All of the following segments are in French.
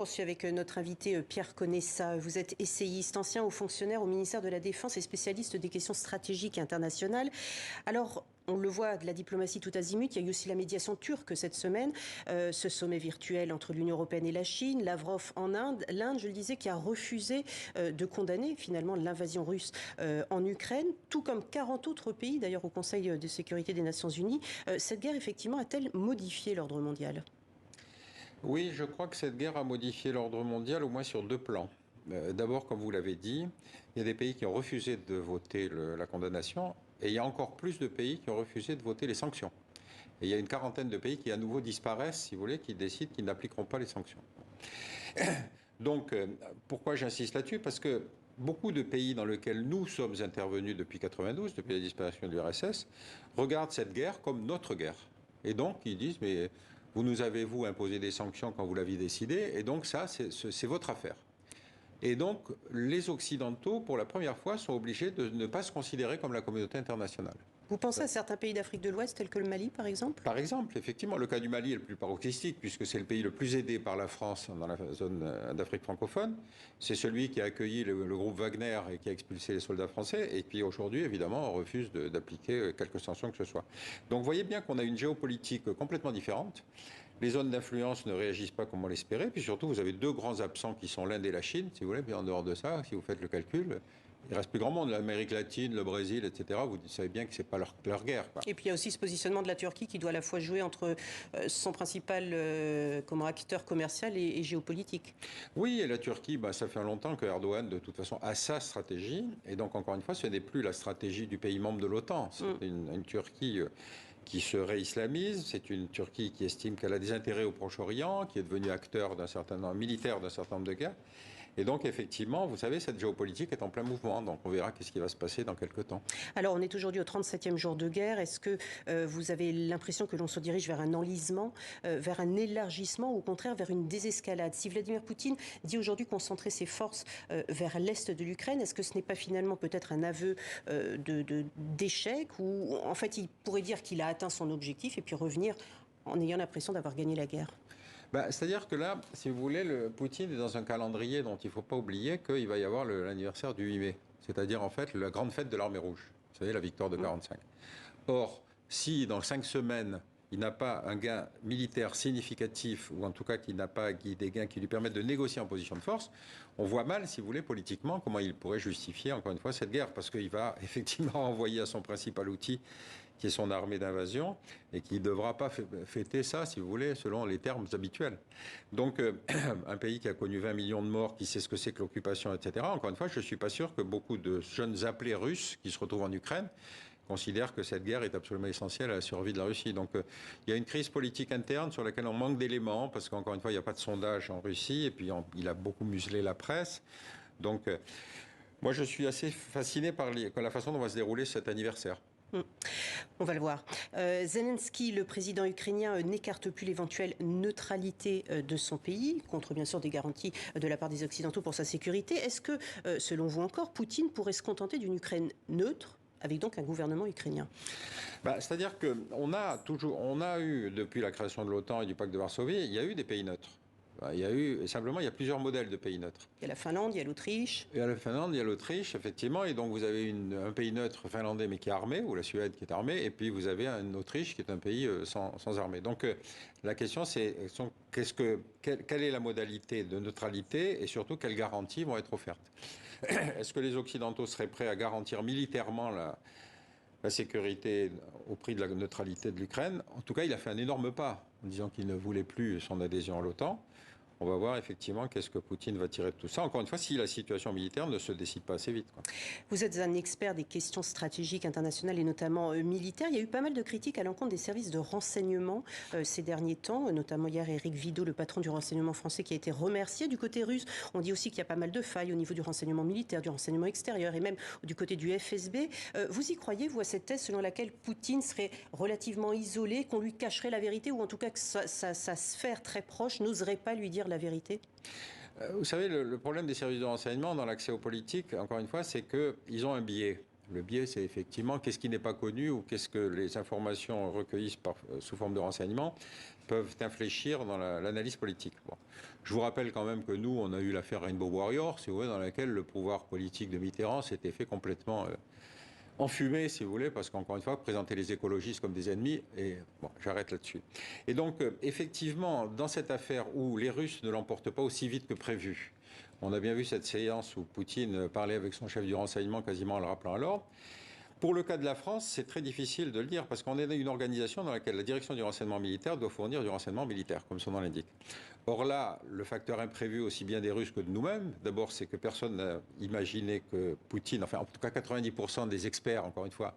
On poursuit avec notre invité Pierre Conessa. Vous êtes essayiste, ancien haut fonctionnaire au ministère de la Défense et spécialiste des questions stratégiques internationales. Alors, on le voit, de la diplomatie tout azimut. Il y a eu aussi la médiation turque cette semaine, ce sommet virtuel entre l'Union européenne et la Chine, Lavrov en Inde. L'Inde, je le disais, qui a refusé de condamner finalement l'invasion russe en Ukraine, tout comme 40 autres pays, d'ailleurs au Conseil de sécurité des Nations Unies. Cette guerre, effectivement, a-t-elle modifié l'ordre mondial ? Oui, je crois que cette guerre a modifié l'ordre mondial au moins sur deux plans. D'abord, comme vous l'avez dit, il y a des pays qui ont refusé de voter la condamnation et il y a encore plus de pays qui ont refusé de voter les sanctions. Et il y a une quarantaine de pays qui à nouveau disparaissent, si vous voulez, qui décident qu'ils n'appliqueront pas les sanctions. Donc, pourquoi j'insiste là-dessus? Parce que beaucoup de pays dans lesquels nous sommes intervenus depuis 1992, depuis la disparition de l'URSS, regardent cette guerre comme notre guerre. Et donc, ils disent, mais vous nous avez-vous imposé des sanctions quand vous l'aviez décidé? Et donc, ça, c'est votre affaire. Et donc, les Occidentaux, pour la première fois, sont obligés de ne pas se considérer comme la communauté internationale. Vous pensez à certains pays d'Afrique de l'Ouest, tels que le Mali, par exemple? Par exemple, effectivement, le cas du Mali est le plus paroxystique, puisque c'est le pays le plus aidé par la France dans la zone d'Afrique francophone. C'est celui qui a accueilli le groupe Wagner et qui a expulsé les soldats français. Et puis aujourd'hui, évidemment, on refuse d'appliquer quelques sanctions que ce soit. Donc vous voyez bien qu'on a une géopolitique complètement différente. Les zones d'influence ne réagissent pas comme on l'espérait. Puis surtout, vous avez deux grands absents qui sont l'Inde et la Chine, si vous voulez. Puis en dehors de ça, si vous faites le calcul, il reste plus grand monde. L'Amérique latine, le Brésil, etc. Vous savez bien que c'est pas leur guerre, quoi. Et puis il y a aussi ce positionnement de la Turquie qui doit à la fois jouer entre son principal acteur commercial et géopolitique. Oui, et la Turquie, ça fait longtemps que Erdogan, de toute façon, a sa stratégie. Et donc, encore une fois, ce n'est plus la stratégie du pays membre de l'OTAN. C'est une Turquie qui se réislamise. C'est une Turquie qui estime qu'elle a des intérêts au Proche-Orient, qui est devenue acteur militaire d'un certain nombre de guerres. Et donc, effectivement, vous savez, cette géopolitique est en plein mouvement. Donc, on verra qu'est-ce qui va se passer dans quelques temps. Alors, on est aujourd'hui au 37e jour de guerre. Est-ce que vous avez l'impression que l'on se dirige vers un enlisement, vers un élargissement, ou au contraire vers une désescalade? Si Vladimir Poutine dit aujourd'hui concentrer ses forces vers l'est de l'Ukraine, est-ce que ce n'est pas finalement peut-être un aveu d'échec, ou en fait, il pourrait dire qu'il a atteint son objectif et puis revenir en ayant l'impression d'avoir gagné la guerre? C'est-à-dire que là, si vous voulez, Poutine est dans un calendrier dont il ne faut pas oublier qu'il va y avoir l'anniversaire du 8 mai. C'est-à-dire, en fait, la grande fête de l'armée rouge. Vous savez, la victoire de 1945. Or, si dans 5 semaines, il n'a pas un gain militaire significatif, ou en tout cas qu'il n'a pas des gains qui lui permettent de négocier en position de force, on voit mal, si vous voulez, politiquement, comment il pourrait justifier, encore une fois, cette guerre. Parce qu'il va effectivement envoyer à son principal outil, qui est son armée d'invasion, et qui ne devra pas fêter ça, si vous voulez, selon les termes habituels. Donc, un pays qui a connu 20 millions de morts, qui sait ce que c'est que l'occupation, etc., encore une fois, je ne suis pas sûr que beaucoup de jeunes appelés russes qui se retrouvent en Ukraine considèrent que cette guerre est absolument essentielle à la survie de la Russie. Donc, il y a une crise politique interne sur laquelle on manque d'éléments, parce qu'encore une fois, il n'y a pas de sondage en Russie, et puis il a beaucoup muselé la presse. Donc, moi, je suis assez fasciné par la façon dont va se dérouler cet anniversaire. On va le voir. Zelensky, le président ukrainien, n'écarte plus l'éventuelle neutralité de son pays, contre bien sûr des garanties de la part des Occidentaux pour sa sécurité. Est-ce que, selon vous encore, Poutine pourrait se contenter d'une Ukraine neutre, avec donc un gouvernement ukrainien? C'est-à-dire qu'on a eu, depuis la création de l'OTAN et du pacte de Varsovie, il y a eu des pays neutres. Il y a plusieurs modèles de pays neutres. Il y a la Finlande, il y a l'Autriche. Il y a la Finlande, il y a l'Autriche, effectivement. Et donc, vous avez un pays neutre finlandais, mais qui est armé, ou la Suède qui est armée. Et puis, vous avez une Autriche qui est un pays sans armée. Donc, la question, c'est quelle est la modalité de neutralité et surtout, quelles garanties vont être offertes? Est-ce que les Occidentaux seraient prêts à garantir militairement la sécurité au prix de la neutralité de l'Ukraine? En tout cas, il a fait un énorme pas en disant qu'il ne voulait plus son adhésion à l'OTAN. On va voir effectivement qu'est-ce que Poutine va tirer de tout ça. Encore une fois, si la situation militaire ne se décide pas assez vite, quoi. Vous êtes un expert des questions stratégiques internationales et notamment militaires. Il y a eu pas mal de critiques à l'encontre des services de renseignement ces derniers temps, notamment hier Éric Vidot, le patron du renseignement français, qui a été remercié. Du côté russe, on dit aussi qu'il y a pas mal de failles au niveau du renseignement militaire, du renseignement extérieur et même du côté du FSB. Vous y croyez, vous, à cette thèse selon laquelle Poutine serait relativement isolé, qu'on lui cacherait la vérité, ou en tout cas que sa sphère très proche n'oserait pas lui dire la vérité? Vous savez, le problème des services de renseignement dans l'accès aux politiques, encore une fois, c'est qu'ils ont un biais. Le biais, c'est effectivement qu'est-ce qui n'est pas connu ou qu'est-ce que les informations recueillies sous forme de renseignements peuvent infléchir dans l'analyse politique. Bon. Je vous rappelle quand même que nous, on a eu l'affaire Rainbow Warrior, si vous voulez, dans laquelle le pouvoir politique de Mitterrand s'était fait complètement enfumé, si vous voulez, parce qu'encore une fois, présenter les écologistes comme des ennemis, et bon, j'arrête là-dessus. Et donc, effectivement, dans cette affaire où les Russes ne l'emportent pas aussi vite que prévu, on a bien vu cette séance où Poutine parlait avec son chef du renseignement quasiment en le rappelant à l'ordre. Pour le cas de la France, c'est très difficile de le dire parce qu'on est une organisation dans laquelle la direction du renseignement militaire doit fournir du renseignement militaire, comme son nom l'indique. Or là, le facteur imprévu aussi bien des Russes que de nous-mêmes, d'abord c'est que personne n'a imaginé que Poutine, enfin en tout cas 90% des experts, encore une fois,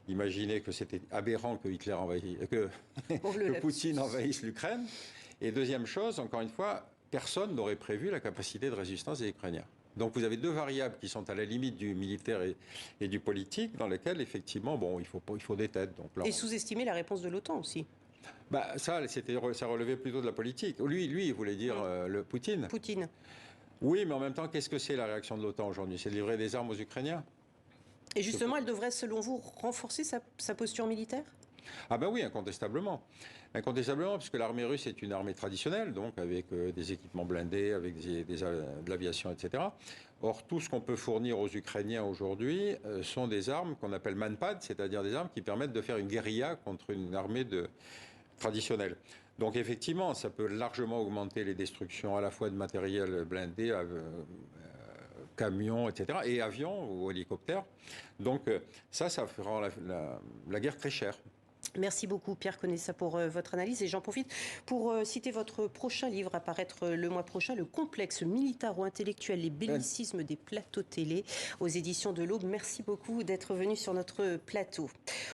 imaginaient que c'était aberrant que Hitler envahisse, que Poutine envahisse l'Ukraine. Et deuxième chose, encore une fois, personne n'aurait prévu la capacité de résistance des Ukrainiens. Donc vous avez deux variables qui sont à la limite du militaire et du politique, dans lesquelles effectivement, bon, il faut des têtes. Donc là, et sous-estimer la réponse de l'OTAN aussi. Bah, ça relevait plutôt de la politique. Lui, il voulait dire le Poutine. Poutine. Oui, mais en même temps, qu'est-ce que c'est la réaction de l'OTAN aujourd'hui? C'est de livrer des armes aux Ukrainiens. Et justement, elle devrait, selon vous, renforcer sa posture militaire? Ah ben oui, incontestablement. Incontestablement, puisque l'armée russe est une armée traditionnelle, donc avec des équipements blindés, avec de l'aviation, etc. Or, tout ce qu'on peut fournir aux Ukrainiens aujourd'hui sont des armes qu'on appelle manpad, c'est-à-dire des armes qui permettent de faire une guérilla contre une armée traditionnelle. Donc effectivement, ça peut largement augmenter les destructions à la fois de matériel blindé, camions, etc., et avions ou hélicoptères. Donc ça fera la guerre très chère. Merci beaucoup Pierre Conessa pour votre analyse et j'en profite pour citer votre prochain livre à paraître le mois prochain, Le complexe militaro-intellectuel, les bellicismes des plateaux télé aux éditions de l'Aube. Merci beaucoup d'être venu sur notre plateau.